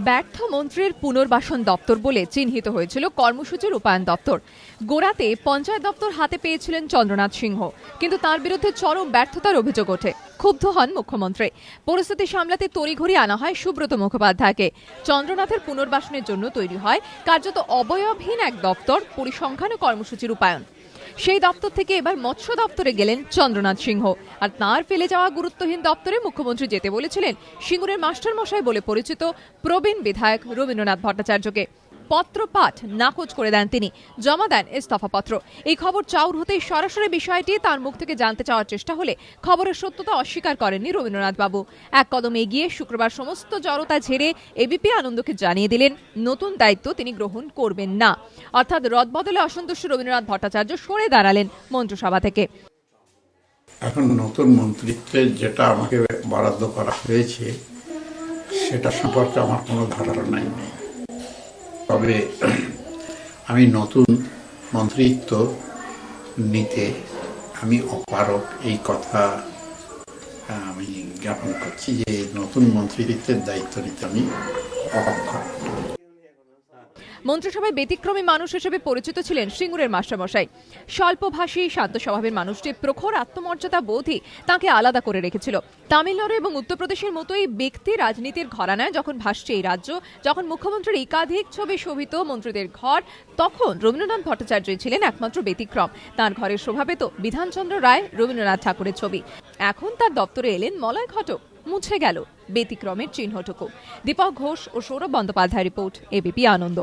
ব্যর্থ মন্ত্রীর পুনর্বাসন দপ্তর বলে চিহ্নিত হয়েছিল কর্মসূচির রূপায়ণ দপ্তর। গোড়াতে পঞ্চায়েত দপ্তর হাতে পেয়েছিলেন চন্দ্রনাথ সিংহ, কিন্তু তার বিরুদ্ধে চরম ব্যর্থতার অভিযোগ ওঠে। ক্ষুব্ধ হন মুখ্যমন্ত্রী। পরিস্থিতি সামলাতে তড়িঘড়ি আনা হয় সুব্রত মুখোপাধ্যায়কে। চন্দ্রনাথের পুনর্বাসনের জন্য তৈরি হয় কার্যত অবয়বহীন এক দপ্তর, পরিসংখ্যান ও কর্মসূচি রূপায়ণ। সেই দপ্তর থেকে এবার মৎস্য দপ্তরে গেলেন চন্দ্রনাথ সিংহ। আর তাঁর ফেলে যাওয়া গুরুত্বহীন দপ্তরে মুখ্যমন্ত্রী যেতে বলেছিলেন সিঙ্গুরের মাস্টারমশাই বলে পরিচিত প্রবীণ বিধায়ক রবীন্দ্রনাথ ভট্টাচার্যকে। পত্র পাঠ নাকচ করে দেন তিনি, জমা দেন ইস্তফাপত্র। এই খবর চাউর হতেই সরাসরি বিষয়টি তার মুখ থেকে জানতে চাওয়ার চেষ্টা হলে খবরের সত্যতা অস্বীকার করেননি রবীন্দ্রনাথ বাবু। এক কদম এগিয়ে শুক্রবার সমস্ত জড়তা ঝেড়ে এবিপি আনন্দকে জানিয়ে দিলেন নতুন দায়িত্ব তিনি গ্রহণ করবেন না। অর্থাৎ রদবদলে অসন্তুষ্ট রবীন্দ্রনাথ ভট্টাচার্য সরে দাঁড়ালেন মন্ত্রিসভা থেকে। এখন নতুন মন্ত্রিত্বের যেটা আমাকে বরাদ্দ করা হয়েছে সেটা সম্পর্কে আমার কোনো ধারণা নেই। তবে আমি নতুন মন্ত্রিত্ব নিতে আমি অপারগ, এই কথা আমি জ্ঞাপন করছি যে নতুন মন্ত্রিত্বের দায়িত্ব নিতে আমি অক্ষম। মন্ত্রিসভায় ব্যতিক্রমী মানুষ হিসেবে পরিচিত ছিলেন সিঙ্গুরের মাস্টারমশাই। স্বল্পভাষী, শান্ত স্বভাবের মানুষটির প্রখর আত্মমর্যাদা বোধই তাঁকে আলাদা করে রেখেছিল। তামিলনাড়ু এবং উত্তরপ্রদেশের মতোই ব্যক্তি রাজনীতির ঘরানায় যখন ভাসছে এই রাজ্য, যখন মুখ্যমন্ত্রীর একাধিক ছবি শোভিত মন্ত্রীদের ঘর, তখন রবীন্দ্রনাথ ভট্টাচার্যই ছিলেন একমাত্র ব্যতিক্রম। তাঁর ঘরের শোভাবে তো বিধানচন্দ্র রায়, রবীন্দ্রনাথ ঠাকুরের ছবি। এখন তার দপ্তরে এলেন মলয় ঘটক। মুছে গেল ব্যতিক্রমের চিহ্নটুকু। দীপক ঘোষ ও সৌরভ বন্দ্যোপাধ্যায় রিপোর্ট, এবিপি আনন্দ।